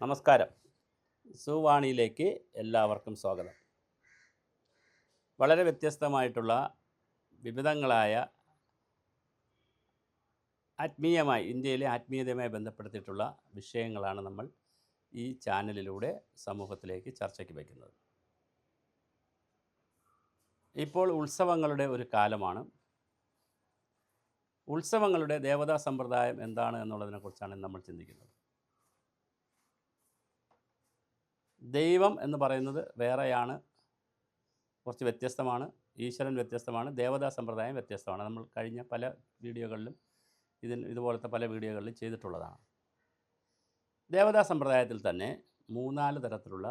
നമസ്കാരം. സുവാണിയിലേക്ക് എല്ലാവർക്കും സ്വാഗതം. വളരെ വ്യത്യസ്തമായിട്ടുള്ള വിവിധങ്ങളായ ഇന്ത്യയിലെ ആത്മീയതയുമായി ബന്ധപ്പെടുത്തിയിട്ടുള്ള വിഷയങ്ങളാണ് നമ്മൾ ഈ ചാനലിലൂടെ സമൂഹത്തിലേക്ക് ചർച്ചയ്ക്ക് വയ്ക്കുന്നത്. ഇപ്പോൾ ഉത്സവങ്ങളുടെ ഒരു കാലമാണ്. ഉത്സവങ്ങളുടെ ദേവതാ സമ്പ്രദായം എന്താണ് എന്നുള്ളതിനെക്കുറിച്ചാണ് നമ്മൾ ചിന്തിക്കുന്നത്. ദൈവം എന്ന് പറയുന്നത് വേറെയാണ്, കുറച്ച് വ്യത്യസ്തമാണ്. ഈശ്വരൻ വ്യത്യസ്തമാണ്, ദേവതാ സമ്പ്രദായം വ്യത്യസ്തമാണ്. നമ്മൾ കഴിഞ്ഞ പല വീഡിയോകളിലും ഇതുപോലത്തെ പല വീഡിയോകളിലും ചെയ്തിട്ടുള്ളതാണ്. ദേവതാ സമ്പ്രദായത്തിൽ തന്നെ 3-4 തരത്തിലുള്ള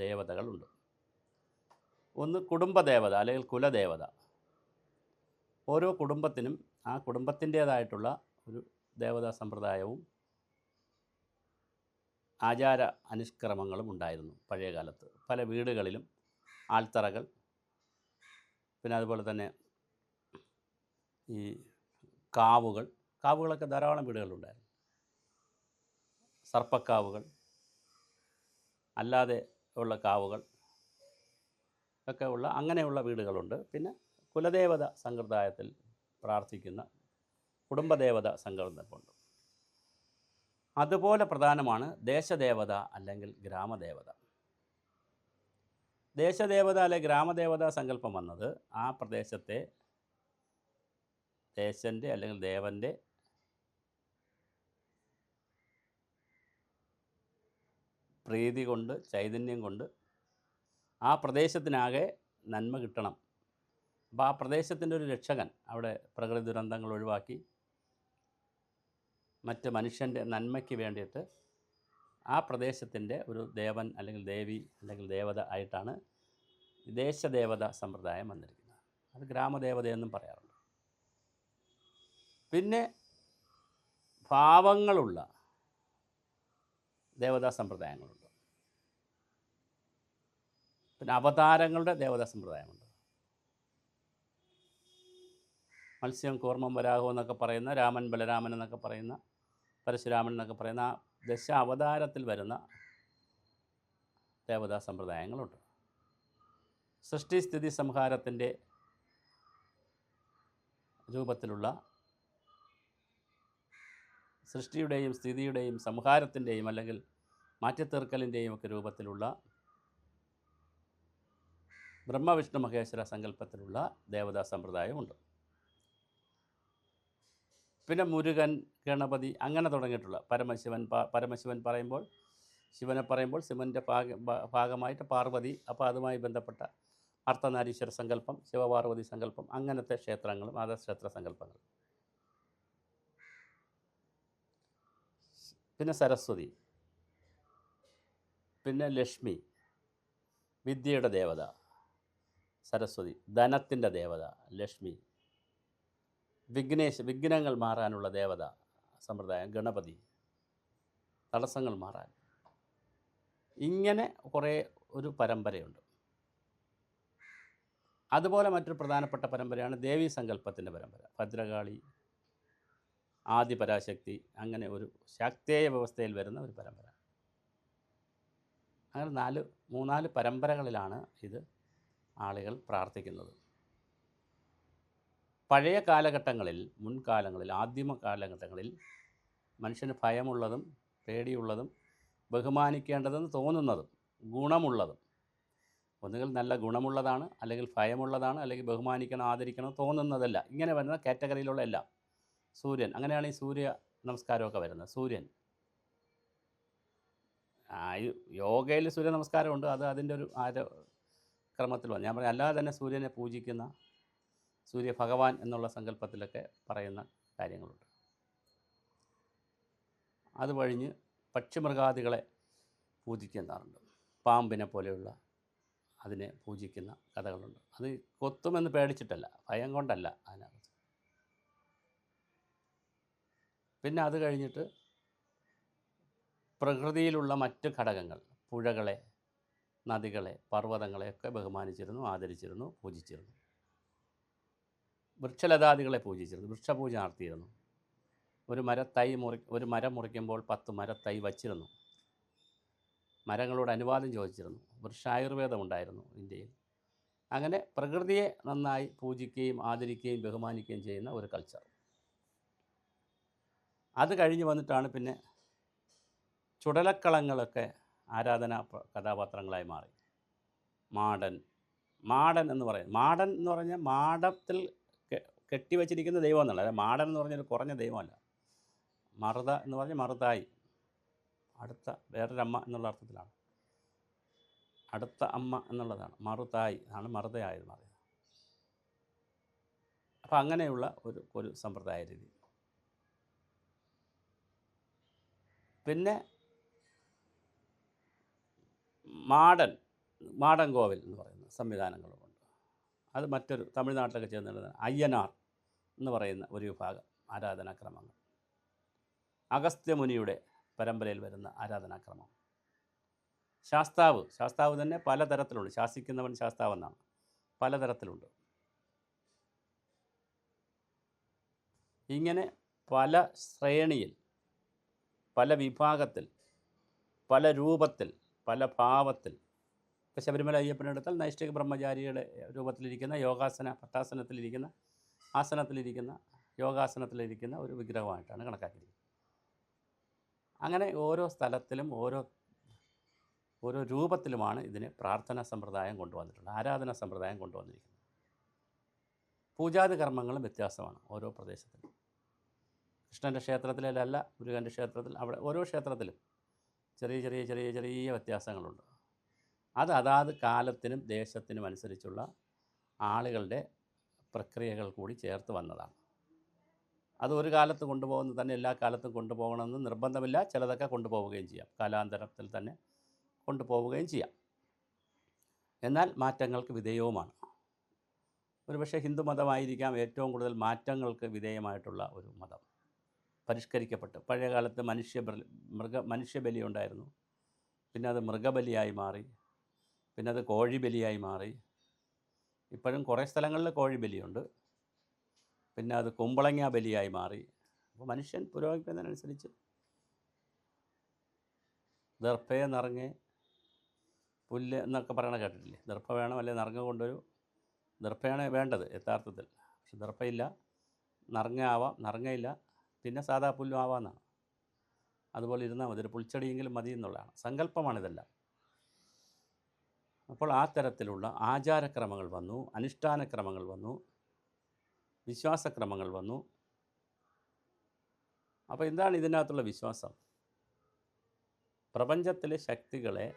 ദേവതകളുണ്ട്. ഒന്ന് കുടുംബദേവത അല്ലെങ്കിൽ കുലദേവത. ഓരോ കുടുംബത്തിനും ആ കുടുംബത്തിൻ്റേതായിട്ടുള്ള ഒരു ദേവതാ സമ്പ്രദായവും ആചാര അനുഷ്ക്രമങ്ങളും ഉണ്ടായിരുന്നു പഴയ കാലത്ത്. പല വീടുകളിലും ആൽത്തറകൾ, പിന്നെ അതുപോലെ തന്നെ ഈ കാവുകളൊക്കെ ധാരാളം വീടുകളുണ്ടായിരുന്നു. സർപ്പക്കാവുകൾ, അല്ലാതെ ഉള്ള കാവുകൾ ഒക്കെ ഉള്ള അങ്ങനെയുള്ള വീടുകളുണ്ട്. പിന്നെ കുലദേവത സമ്പ്രദായത്തിൽ പ്രാർത്ഥിക്കുന്ന കുടുംബദേവത സങ്കല്പമുണ്ട്. അതുപോലെ പ്രധാനമാണ് ദേശദേവത അല്ലെങ്കിൽ ഗ്രാമദേവത. ദേശദേവത അല്ലെങ്കിൽ ഗ്രാമദേവത സങ്കല്പം വന്നത് ആ പ്രദേശത്തെ ദേശൻ്റെ അല്ലെങ്കിൽ ദേവൻ്റെ പ്രീതി കൊണ്ട്, ചൈതന്യം കൊണ്ട് ആ പ്രദേശത്തിനാകെ നന്മ കിട്ടണം. അപ്പോൾ ആ പ്രദേശത്തിൻ്റെ ഒരു രക്ഷകൻ അവിടെ പ്രകൃതി ദുരന്തങ്ങൾ ഒഴിവാക്കി മറ്റ് മനുഷ്യൻ്റെ നന്മയ്ക്ക് വേണ്ടിയിട്ട് ആ പ്രദേശത്തിൻ്റെ ഒരു ദേവൻ അല്ലെങ്കിൽ ദേവി അല്ലെങ്കിൽ ദേവത ആയിട്ടാണ് ദേശദേവത സമ്പ്രദായം വന്നിരിക്കുന്നത്. അത് ഗ്രാമദേവതയെന്നും പറയാറുണ്ട്. പിന്നെ ഭാവങ്ങളുള്ള ദേവതാ സമ്പ്രദായങ്ങളുണ്ട്. പിന്നെ അവതാരങ്ങളുടെ ദേവതാ സമ്പ്രദായമുണ്ട്. മത്സ്യം, കൂർമ്മം, വരാഹം എന്നൊക്കെ പറയുന്ന, രാമൻ, ബലരാമൻ എന്നൊക്കെ പറയുന്ന, പരശുരാമൻ എന്നൊക്കെ പറയുന്ന ആ അവതാരത്തിൽ വരുന്ന ദേവതാ സമ്പ്രദായങ്ങളുണ്ട്. സൃഷ്ടി സ്ഥിതി സംഹാരത്തിൻ്റെ രൂപത്തിലുള്ള, സൃഷ്ടിയുടെയും സ്ഥിതിയുടെയും സംഹാരത്തിൻ്റെയും അല്ലെങ്കിൽ മാറ്റിത്തീർക്കലിൻ്റെയും ഒക്കെ രൂപത്തിലുള്ള ബ്രഹ്മവിഷ്ണു മഹേശ്വര സങ്കല്പത്തിലുള്ള ദേവതാ സമ്പ്രദായമുണ്ട്. പിന്നെ മുരുകൻ, ഗണപതി അങ്ങനെ തുടങ്ങിയിട്ടുള്ള പരമശിവൻ പറയുമ്പോൾ, ശിവനെ പറയുമ്പോൾ ശിവൻ്റെ ഭാഗമായിട്ട് പാർവതി, അപ്പോൾ അതുമായി ബന്ധപ്പെട്ട അർദ്ധനാരീശ്വര സങ്കല്പം, ശിവപാർവതി സങ്കല്പം, അങ്ങനത്തെ ക്ഷേത്രങ്ങളും ക്ഷേത്ര സങ്കല്പങ്ങൾ. പിന്നെ സരസ്വതി, പിന്നെ ലക്ഷ്മി, വിദ്യയുടെ ദേവത സരസ്വതി, ധനത്തിൻ്റെ ദേവത ലക്ഷ്മി, വിഘ്നങ്ങൾ മാറാനുള്ള ദേവത സമ്പ്രദായം ഗണപതി, തടസ്സങ്ങൾ മാറാൻ. ഇങ്ങനെ കുറേ ഒരു പരമ്പരയുണ്ട്. അതുപോലെ മറ്റൊരു പ്രധാനപ്പെട്ട പരമ്പരയാണ് ദേവീ സങ്കല്പത്തിൻ്റെ പരമ്പര. ഭദ്രകാളി, ആദിപരാശക്തി, അങ്ങനെ ഒരു ശാക്തേയ വ്യവസ്ഥയിൽ വരുന്ന ഒരു പരമ്പര. അങ്ങനെ 3-4 പരമ്പരകളിലാണ് ഇത് ആളുകൾ പ്രാർത്ഥിക്കുന്നത്. പഴയ കാലഘട്ടങ്ങളിൽ, മുൻകാലങ്ങളിൽ, ആദിമ കാലഘട്ടങ്ങളിൽ മനുഷ്യന് ഭയമുള്ളതും പേടിയുള്ളതും ബഹുമാനിക്കേണ്ടതെന്ന് തോന്നുന്നതും ഗുണമുള്ളതും, ഒന്നുകിൽ നല്ല ഗുണമുള്ളതാണ്, അല്ലെങ്കിൽ ഭയമുള്ളതാണ്, അല്ലെങ്കിൽ ബഹുമാനിക്കണം, ആദരിക്കണം തോന്നുന്നതല്ല, ഇങ്ങനെ വരുന്ന കാറ്റഗറിയിലുള്ള എല്ലാം. സൂര്യൻ, അങ്ങനെയാണ് ഈ സൂര്യ നമസ്കാരമൊക്കെ വരുന്നത്. സൂര്യൻ, യോഗയിൽ സൂര്യ നമസ്കാരമുണ്ട്, അത് അതിൻ്റെ ഒരു ക്രമത്തിൽ വന്നു. ഞാൻ പറയാം, അല്ലാതെ തന്നെ സൂര്യനെ പൂജിക്കുന്ന, സൂര്യ ഭഗവാൻ എന്നുള്ള സങ്കല്പത്തിലൊക്കെ പറയുന്ന കാര്യങ്ങളുണ്ട്. അത് കഴിഞ്ഞ് പക്ഷിമൃഗാദികളെ പൂജിക്കുന്നുണ്ട്. പാമ്പിനെ പോലെയുള്ള അതിനെ പൂജിക്കുന്ന കഥകളുണ്ട്. അത് കൊത്തുമെന്ന് പേടിച്ചിട്ടല്ല, ഭയം കൊണ്ടല്ല അതിനകത്ത്. പിന്നെ അത് കഴിഞ്ഞിട്ട് പ്രകൃതിയിലുള്ള മറ്റ് ഘടകങ്ങൾ, പുഴകളെ, നദികളെ, പർവ്വതങ്ങളെയൊക്കെ ബഹുമാനിച്ചിരുന്നു, ആദരിച്ചിരുന്നു, പൂജിച്ചിരുന്നു. വൃക്ഷലതാദികളെ പൂജിച്ചിരുന്നു, വൃക്ഷപൂജ നടത്തിയിരുന്നു. ഒരു മരം മുറിക്കുമ്പോൾ 10 മരത്തൈ വച്ചിരുന്നു. മരങ്ങളോട് അനുവാദം ചോദിച്ചിരുന്നു. വൃക്ഷായുർവേദം ഉണ്ടായിരുന്നു ഇന്ത്യയിൽ. അങ്ങനെ പ്രകൃതിയെ നന്നായി പൂജിക്കുകയും ആദരിക്കുകയും ബഹുമാനിക്കുകയും ചെയ്യുന്ന ഒരു കൾച്ചർ. അത് കഴിഞ്ഞ് വന്നിട്ടാണ് പിന്നെ ചുടലക്കളങ്ങളൊക്കെ ആരാധനാ കഥാപാത്രങ്ങളായി മാറി. മാടൻ എന്ന് പറഞ്ഞാൽ മാടത്തിൽ കെട്ടിവച്ചിരിക്കുന്ന ദൈവം എന്നുള്ള, അതായത് മാടൻ എന്ന് പറഞ്ഞൊരു കുറഞ്ഞ ദൈവമല്ല. മറുത എന്ന് പറഞ്ഞാൽ മറുതായി, അടുത്ത വേറൊരമ്മ എന്നുള്ള അർത്ഥത്തിലാണ്. അടുത്ത അമ്മ എന്നുള്ളതാണ്. മറുതായി ആണ് മറുതയായത് മാറിയത്. അപ്പം അങ്ങനെയുള്ള ഒരു സമ്പ്രദായ രീതി. പിന്നെ മാടൻ കോവിൽ എന്ന് പറയുന്ന സംവിധാനങ്ങളുമുണ്ട്. അത് മറ്റൊരു തമിഴ്നാട്ടിലൊക്കെ ചേർന്നിട്ടുള്ള അയ്യനാർ എന്ന് പറയുന്ന ഒരു വിഭാഗം ആരാധനാക്രമങ്ങൾ. അഗസ്ത്യമുനിയുടെ പരമ്പരയിൽ വരുന്ന ആരാധനാക്രമം. ശാസ്താവ് തന്നെ പലതരത്തിലുണ്ട്. ശാസിക്കുന്നവൻ ശാസ്താവെന്നാണ്, പലതരത്തിലുണ്ട്. ഇങ്ങനെ പല ശ്രേണിയിൽ, പല വിഭാഗത്തിൽ, പല രൂപത്തിൽ, പല ഭാവത്തിൽ. ഇപ്പോൾ ശബരിമല അയ്യപ്പനെടുത്താൽ നൈഷ്ഠിക ബ്രഹ്മചാരിയുടെ രൂപത്തിലിരിക്കുന്ന പട്ടാസനത്തിലിരിക്കുന്ന യോഗാസനത്തിലിരിക്കുന്ന ഒരു വിഗ്രഹമായിട്ടാണ് കണക്കാക്കിയിരിക്കുന്നത്. അങ്ങനെ ഓരോ സ്ഥലത്തിലും ഓരോ രൂപത്തിലുമാണ് ഇതിന് പ്രാർത്ഥനാ സമ്പ്രദായം കൊണ്ടുവന്നിട്ടുള്ളത്, ആരാധനാ സമ്പ്രദായം കൊണ്ടുവന്നിരിക്കുന്നത്. പൂജാതി കർമ്മങ്ങളും വ്യത്യാസമാണ് ഓരോ പ്രദേശത്തിലും. കൃഷ്ണൻ്റെ ക്ഷേത്രത്തിലല്ല, മുരുകൻ്റെ ക്ഷേത്രത്തിൽ, അവിടെ ഓരോ ക്ഷേത്രത്തിലും ചെറിയ വ്യത്യാസങ്ങളുണ്ട്. അത് അതാത് കാലത്തിനും ദേശത്തിനും അനുസരിച്ചുള്ള ആളുകളുടെ പ്രക്രിയകൾ കൂടി ചേർത്ത് വന്നതാണ്. അത് ഒരു കാലത്ത് കൊണ്ടുപോകുന്നത് തന്നെ എല്ലാ കാലത്തും കൊണ്ടുപോകണമെന്ന് നിർബന്ധമില്ല. ചിലതൊക്കെ കൊണ്ടുപോവുകയും ചെയ്യാം, കാലാന്തരത്തിൽ തന്നെ കൊണ്ടുപോവുകയും ചെയ്യാം. എന്നാൽ മാറ്റങ്ങൾക്ക് വിധേയവുമാണ്. ഒരുപക്ഷെ ഹിന്ദുമതമായിരിക്കാം ഏറ്റവും കൂടുതൽ മാറ്റങ്ങൾക്ക് വിധേയമായിട്ടുള്ള ഒരു മതം. പരിഷ്കരിക്കപ്പെട്ട്, പഴയ കാലത്ത് മനുഷ്യബലി ഉണ്ടായിരുന്നു, പിന്നെ അത് മൃഗബലിയായി മാറി, പിന്നെ അത് കോഴിബലിയായി മാറി. ഇപ്പോഴും കുറേ സ്ഥലങ്ങളിൽ കോഴിബലിയുണ്ട്. പിന്നെ അത് കുമ്പളങ്ങ ബലിയായി മാറി. അപ്പോൾ മനുഷ്യൻ പുരോഗമിക്കുന്നതിനനുസരിച്ച് ദർഭയെ നിറങ്ങെ പുല്ല് എന്നൊക്കെ പറയണ കേട്ടിട്ടില്ലേ? ദർഭ വേണം, അല്ലെങ്കിൽ നിറങ്ങ കൊണ്ടൊരു ദർഭയാണ് വേണ്ടത് യഥാർത്ഥത്തിൽ. പക്ഷെ ദർഭയില്ല, നിറങ്ങ ആവാം, നിറങ്ങയില്ല, പിന്നെ സാധാ പുല്ലും ആവാമെന്നാണ്. അതുപോലെ ഇരുന്നാൽ മതി, ഒരു പുൽച്ചെടിയെങ്കിലും മതി എന്നുള്ളതാണ് സങ്കല്പമാണിതെല്ലാം. അപ്പോൾ ആ തരത്തിലുള്ള ആചാരക്രമങ്ങൾ വന്നു, അനുഷ്ഠാനക്രമങ്ങൾ വന്നു, വിശ്വാസക്രമങ്ങൾ വന്നു. അപ്പോൾ എന്താണ് ഇതിനകത്തുള്ള വിശ്വാസം? പ്രപഞ്ചത്തിലെ ശക്തികളെ,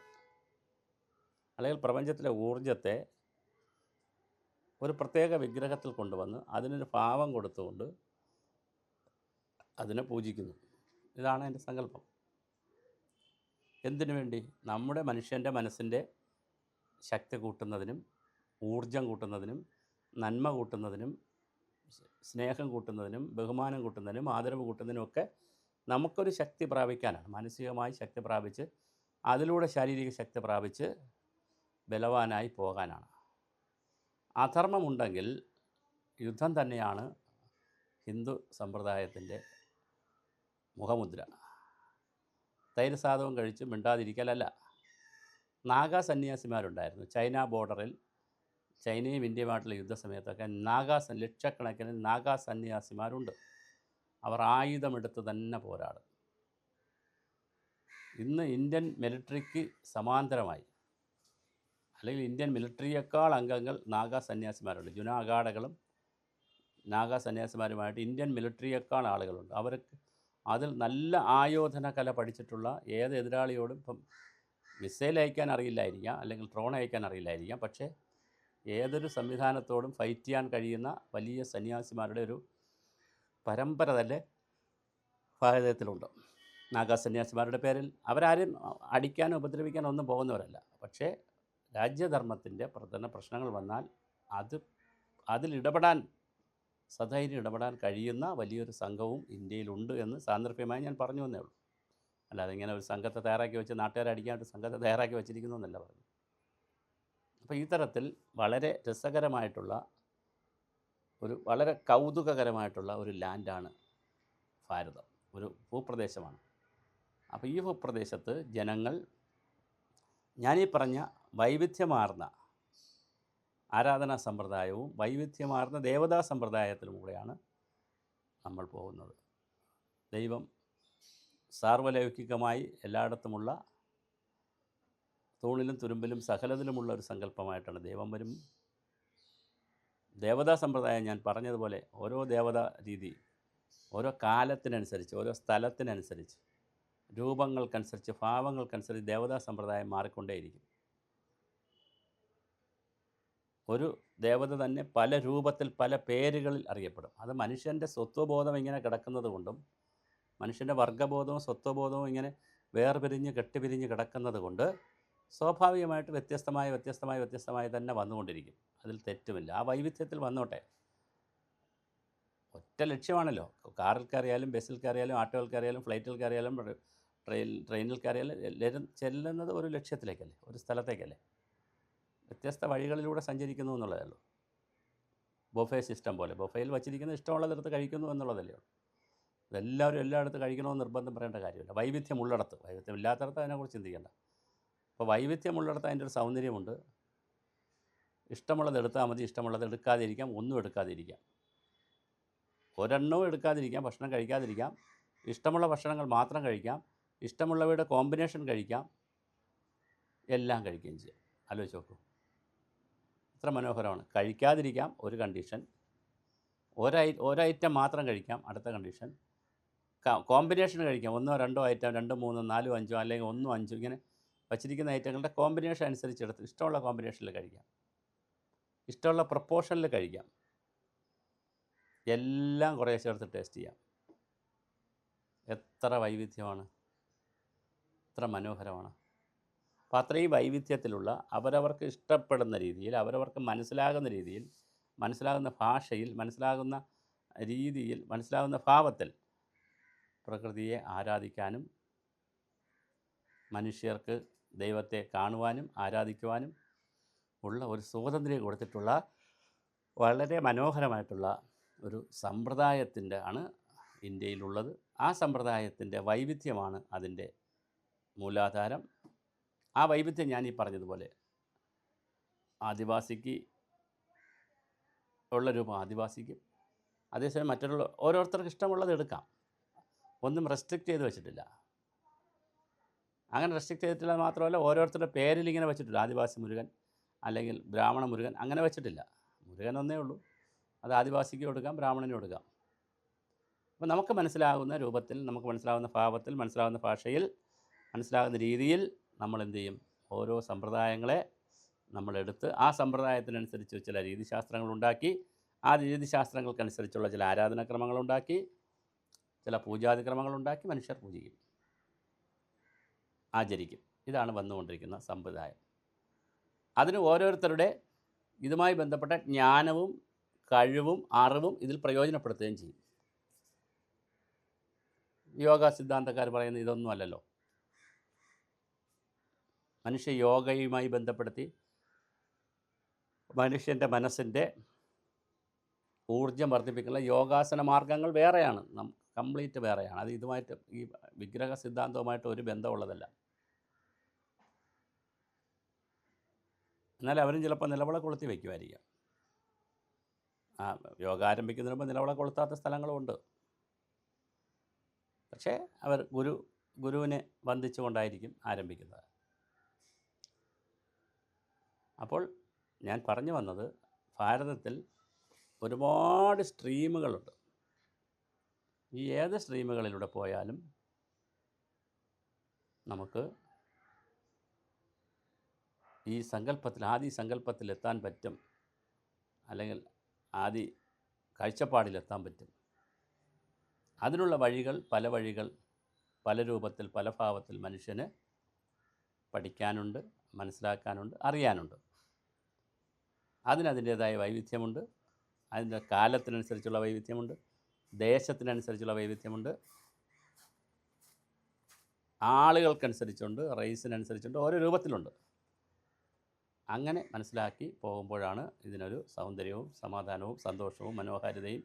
അല്ലെങ്കിൽ പ്രപഞ്ചത്തിലെ ഊർജത്തെ ഒരു പ്രത്യേക വിഗ്രഹത്തിൽ കൊണ്ടുവന്ന് അതിനൊരു ഭാവം കൊടുത്തുകൊണ്ട് അതിനെ പൂജിക്കുന്നു. ഇതാണ് എൻ്റെ സങ്കല്പം. എന്തിനു വേണ്ടി? നമ്മുടെ മനുഷ്യൻ്റെ മനസ്സിൻ്റെ ശക്തി കൂട്ടുന്നതിനും, ഊർജം കൂട്ടുന്നതിനും, നന്മ കൂട്ടുന്നതിനും, സ്നേഹം കൂട്ടുന്നതിനും, ബഹുമാനം കൂട്ടുന്നതിനും, ആദരവ് കൂട്ടുന്നതിനുമൊക്കെ നമുക്കൊരു ശക്തി പ്രാപിക്കാനാണ്. മാനസികമായി ശക്തി പ്രാപിച്ച് അതിലൂടെ ശാരീരിക ശക്തി പ്രാപിച്ച് ബലവാനായി പോകാനാണ്. അധർമ്മമുണ്ടെങ്കിൽ യുദ്ധം തന്നെയാണ് ഹിന്ദു സമ്പ്രദായത്തിൻ്റെ മുഖമുദ്ര. തൈര് സാധവും കഴിച്ച് മിണ്ടാതിരിക്കലല്ല. നാഗാ സന്യാസിമാരുണ്ടായിരുന്നു ചൈന ബോർഡറിൽ. ചൈനയും ഇന്ത്യയുമായിട്ടുള്ള യുദ്ധസമയത്തൊക്കെ ലക്ഷക്കണക്കിന് നാഗാ സന്യാസിമാരുണ്ട്. അവർ ആയുധമെടുത്ത് തന്നെ പോരാടും. ഇന്ന് ഇന്ത്യൻ മിലിറ്ററിക്ക് സമാന്തരമായി, അല്ലെങ്കിൽ ഇന്ത്യൻ മിലിറ്ററിയേക്കാൾ അംഗങ്ങൾ നാഗാ സന്യാസിമാരുണ്ട്. ജുനാഗാഡകളും നാഗാ സന്യാസിമാരുമായിട്ട് ഇന്ത്യൻ മിലിറ്ററിയേക്കാൾ ആളുകളുണ്ട്. അവർക്ക് അതിൽ നല്ല ആയോധന കല പഠിച്ചിട്ടുള്ള ഏത് എതിരാളിയോടും, ഇപ്പം മിസൈൽ അയക്കാൻ അറിയില്ലായിരിക്കാം, അല്ലെങ്കിൽ ഡ്രോൺ അയക്കാൻ അറിയില്ലായിരിക്കാം, പക്ഷേ ഏതൊരു സംവിധാനത്തോടും ഫൈറ്റ് ചെയ്യാൻ കഴിയുന്ന വലിയ സന്യാസിമാരുടെ ഒരു പരമ്പര തന്നെ ഭാരതത്തിലുണ്ട്. നാഗാ സന്യാസിമാരുടെ പേരിൽ അവരാരും അടിക്കാനോ ഉപദ്രവിക്കാനോ ഒന്നും പോകുന്നവരല്ല. പക്ഷേ രാജ്യധർമ്മത്തിൻ്റെ പ്രശ്നങ്ങൾ വന്നാൽ അതിലിടപെടാൻ, സധൈര്യം ഇടപെടാൻ കഴിയുന്ന വലിയൊരു സംഘവും ഇന്ത്യയിലുണ്ട് എന്ന് സാന്ദർഭ്യമായി ഞാൻ പറഞ്ഞു എന്നേ ഉള്ളൂ. അല്ലാതെ ഇങ്ങനെ ഒരു സംഘത്തെ തയ്യാറാക്കി വെച്ച് നാട്ടുകാരെ അടിക്കാനായിട്ട് സംഘത്തെ തയ്യാറാക്കി വെച്ചിരിക്കുന്നു എന്നല്ല പറഞ്ഞു. അപ്പോൾ ഈ തരത്തിൽ വളരെ രസകരമായിട്ടുള്ള വളരെ കൗതുകകരമായിട്ടുള്ള ഒരു ലാൻഡാണ് ഭാരതം, ഒരു ഭൂപ്രദേശമാണ്. അപ്പോൾ ഈ ഭൂപ്രദേശത്ത് ജനങ്ങൾ ഞാനീ പറഞ്ഞ വൈവിധ്യമാർന്ന ആരാധനാ സമ്പ്രദായവും വൈവിധ്യമാർന്ന ദേവതാ സമ്പ്രദായത്തിലൂടെയാണ് നമ്മൾ പോകുന്നത്. ദൈവം സാർവലൗകികമായി എല്ലായിടത്തുമുള്ള തൂണിലും തുരുമ്പിലും സകലത്തിലുമുള്ള ഒരു സങ്കല്പമായിട്ടാണ് ദൈവം വരും. ദേവതാ സമ്പ്രദായം ഞാൻ പറഞ്ഞതുപോലെ ഓരോ ദേവതാ രീതി ഓരോ കാലത്തിനനുസരിച്ച് ഓരോ സ്ഥലത്തിനനുസരിച്ച് രൂപങ്ങൾക്കനുസരിച്ച് ഭാവങ്ങൾക്കനുസരിച്ച് ദേവതാ സമ്പ്രദായം മാറിക്കൊണ്ടേയിരിക്കും. ഒരു ദേവത തന്നെ പല രൂപത്തിൽ പല പേരുകളിൽ അറിയപ്പെടും. അത് മനുഷ്യൻ്റെ സ്വത്വബോധം ഇങ്ങനെ കിടക്കുന്നത് കൊണ്ടും മനുഷ്യൻ്റെ വർഗ്ഗബോധവും സ്വത്വബോധവും ഇങ്ങനെ വേർപിരിഞ്ഞ് കെട്ടിപിരിഞ്ഞ് കിടക്കുന്നത് കൊണ്ട് സ്വാഭാവികമായിട്ട് വ്യത്യസ്തമായി തന്നെ വന്നുകൊണ്ടിരിക്കും. അതിൽ തെറ്റുമില്ല. ആ വൈവിധ്യത്തിൽ വന്നോട്ടെ. ഒറ്റ ലക്ഷ്യമാണല്ലോ. കാറിൽ കയറിയാലും ബസ്സിൽ കയറിയാലും ഓട്ടോയിൽ കയറിയാലും ഫ്ലൈറ്റിൽ കയറിയാലും ട്രെയിനിൽ കയറിയാലും എല്ലാവരും ചെല്ലുന്നത് ഒരു ലക്ഷ്യത്തിലേക്കല്ലേ, ഒരു സ്ഥലത്തേക്കല്ലേ. വ്യത്യസ്ത വഴികളിലൂടെ സഞ്ചരിക്കുന്നു എന്നുള്ളതല്ലോ. ബൊഫേ സിസ്റ്റം പോലെ ബൊഫയിൽ വച്ചിരിക്കുന്നത് ഇഷ്ടമുള്ളതെടുത്ത് കഴിക്കുന്നു എന്നുള്ളതല്ലേ ഉള്ളൂ. ഇതെല്ലാവരും എല്ലായിടത്തും കഴിക്കണമെന്ന് നിർബന്ധം പറയേണ്ട കാര്യമില്ല. വൈവിധ്യമുള്ളിടത്ത്, വൈവിധ്യമില്ലാത്തടത്ത് അതിനെക്കുറിച്ച് ചിന്തിക്കേണ്ട. അപ്പോൾ വൈവിധ്യമുള്ളിടത്ത് അതിൻ്റെ ഒരു സൗന്ദര്യമുണ്ട്. ഇഷ്ടമുള്ളത് എടുത്താൽ മതി, ഇഷ്ടമുള്ളത് എടുക്കാതിരിക്കാം, ഒന്നും എടുക്കാതിരിക്കാം. ഒരെണ്ണവും എടുക്കാതിരിക്കാം, ഭക്ഷണം കഴിക്കാതിരിക്കാം, ഇഷ്ടമുള്ള ഭക്ഷണങ്ങൾ മാത്രം കഴിക്കാം, ഇഷ്ടമുള്ളവയുടെ കോമ്പിനേഷൻ കഴിക്കാം, എല്ലാം കഴിക്കുകയും ചെയ്യാം. ആലോചിച്ച് നോക്കൂ, എത്ര മനോഹരമാണ്. കഴിക്കാതിരിക്കാം ഒരു കണ്ടീഷൻ, ഒരൈറ്റം മാത്രം കഴിക്കാം അടുത്ത കണ്ടീഷൻ, കോമ്പിനേഷൻ കഴിക്കാം, 1 2 ഐറ്റം, 2 3 4 5 അല്ലെങ്കിൽ 1 5 ഇങ്ങനെ വച്ചിരിക്കുന്ന ഐറ്റങ്ങളുടെ കോമ്പിനേഷൻ അനുസരിച്ച് എടുത്ത് ഇഷ്ടമുള്ള കോമ്പിനേഷനിൽ കഴിക്കാം, ഇഷ്ടമുള്ള പ്രപ്പോർഷനിൽ കഴിക്കാം, എല്ലാം കുറേ ചേർത്ത് ടേസ്റ്റ് ചെയ്യാം. എത്ര വൈവിധ്യമാണ്, എത്ര മനോഹരമാണ്. അപ്പോൾ അത്രയും വൈവിധ്യത്തിലുള്ള അവരവർക്ക് ഇഷ്ടപ്പെടുന്ന രീതിയിൽ, അവരവർക്ക് മനസ്സിലാകുന്ന രീതിയിൽ, മനസ്സിലാകുന്ന ഭാഷയിൽ, മനസ്സിലാകുന്ന രീതിയിൽ, മനസ്സിലാകുന്ന ഭാവത്തിൽ പ്രകൃതിയെ ആരാധിക്കാനും മനുഷ്യർക്ക് ദൈവത്തെ കാണുവാനും ആരാധിക്കുവാനും ഉള്ള ഒരു സ്വാതന്ത്ര്യം കൊടുത്തിട്ടുള്ള വളരെ മനോഹരമായിട്ടുള്ള ഒരു സമ്പ്രദായത്തിൻ്റെ ആണ് ഇന്ത്യയിലുള്ളത്. ആ സമ്പ്രദായത്തിൻ്റെ വൈവിധ്യമാണ് അതിൻ്റെ മൂലാധാരം. ആ വൈവിധ്യം ഞാൻ ഈ പറഞ്ഞതുപോലെ ആദിവാസിക്ക് ഉള്ള രൂപം ആദിവാസിക്കും, അതേസമയം മറ്റുള്ള ഓരോരുത്തർക്ക് ഇഷ്ടമുള്ളത് എടുക്കാം. ഒന്നും റെസ്ട്രിക്റ്റ് ചെയ്ത് വെച്ചിട്ടില്ല. അങ്ങനെ റെസ്ട്രിക്റ്റ് ചെയ്തിട്ടില്ല മാത്രമല്ല, ഓരോരുത്തരുടെ പേരിൽ ഇങ്ങനെ വെച്ചിട്ടില്ല. ആദിവാസി മുരുകൻ അല്ലെങ്കിൽ ബ്രാഹ്മണ മുരുകൻ അങ്ങനെ വെച്ചിട്ടില്ല. മുരുകൻ ഒന്നേ ഉള്ളൂ. അത് ആദിവാസിക്കും എടുക്കാം, ബ്രാഹ്മണനും എടുക്കാം. അപ്പോൾ നമുക്ക് മനസ്സിലാകുന്ന രൂപത്തിൽ, നമുക്ക് മനസ്സിലാകുന്ന ഭാവത്തിൽ, മനസ്സിലാകുന്ന ഭാഷയിൽ, മനസ്സിലാകുന്ന രീതിയിൽ നമ്മൾ എന്ത് ചെയ്യും? ഓരോ സമ്പ്രദായങ്ങളെ നമ്മളെടുത്ത് ആ സമ്പ്രദായത്തിനനുസരിച്ച് ചില രീതിശാസ്ത്രങ്ങളുണ്ടാക്കി, ആ രീതിശാസ്ത്രങ്ങൾക്കനുസരിച്ചുള്ള ചില ആരാധനാക്രമങ്ങളുണ്ടാക്കി, ചില പൂജാതിക്രമങ്ങളുണ്ടാക്കി മനുഷ്യർ പൂജിക്കും, ആചരിക്കും. ഇതാണ് വന്നുകൊണ്ടിരിക്കുന്ന സമ്പ്രദായം. അതിന് ഓരോരുത്തരുടെ ഇതുമായി ബന്ധപ്പെട്ട ജ്ഞാനവും കഴിവും അറിവും ഇതിൽ പ്രയോജനപ്പെടുത്തുകയും ചെയ്യും. യോഗ സിദ്ധാന്തക്കാർ പറയുന്നത് ഇതൊന്നും അല്ലല്ലോ. മനുഷ്യ യോഗയുമായി ബന്ധപ്പെടുത്തി മനുഷ്യൻ്റെ മനസ്സിൻ്റെ ഊർജം വർദ്ധിപ്പിക്കുന്ന യോഗാസന മാർഗങ്ങൾ വേറെയാണ്, കംപ്ലീറ്റ് വേറെയാണ്. അത് ഇതുമായിട്ട് ഈ വിഗ്രഹ സിദ്ധാന്തവുമായിട്ട് ഒരു ബന്ധമുള്ളതല്ല. എന്നാൽ അവരും ചിലപ്പോൾ നിലവിള കൊളുത്തി വയ്ക്കുമായിരിക്കാം. യോഗ ആരംഭിക്കുന്നതിന് മുമ്പ് നിലവിള കൊളുത്താത്ത സ്ഥലങ്ങളുമുണ്ട്. പക്ഷേ അവർ ഗുരുവിനെ വന്ദിച്ചുകൊണ്ടായിരിക്കും ആരംഭിക്കുന്നത്. അപ്പോൾ ഞാൻ പറഞ്ഞു വന്നത്, ഭാരതത്തിൽ ഒരുപാട് സ്ട്രീമുകളുണ്ട്. ഈ ഏത് സ്ട്രീമുകളിലൂടെ പോയാലും നമുക്ക് ഈ സങ്കല്പത്തിൽ, ആദി സങ്കല്പത്തിലെത്താൻ പറ്റും, അല്ലെങ്കിൽ ആദി കാഴ്ചപ്പാടിലെത്താൻ പറ്റും. അതിനുള്ള വഴികൾ, പല രൂപത്തിൽ, പല ഭാവത്തിൽ മനുഷ്യന് പഠിക്കാനുണ്ട്, മനസ്സിലാക്കാനുണ്ട്, അറിയാനുണ്ട്. അതിനതിൻ്റേതായ വൈവിധ്യമുണ്ട്. അതിൻ്റെ കാലത്തിനനുസരിച്ചുള്ള വൈവിധ്യമുണ്ട്, ദേശത്തിനനുസരിച്ചുള്ള വൈവിധ്യമുണ്ട്, ആളുകൾക്കനുസരിച്ചുണ്ട്, റേസിനനുസരിച്ചുണ്ട്, ഓരോ രൂപത്തിലുണ്ട്. അങ്ങനെ മനസ്സിലാക്കി പോകുമ്പോഴാണ് ഇതിനൊരു സൗന്ദര്യവും സമാധാനവും സന്തോഷവും മനോഹാരിതയും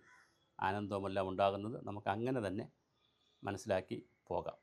ആനന്ദവുമെല്ലാം ഉണ്ടാകുന്നത്. നമുക്ക് അങ്ങനെ തന്നെ മനസ്സിലാക്കി പോകാം.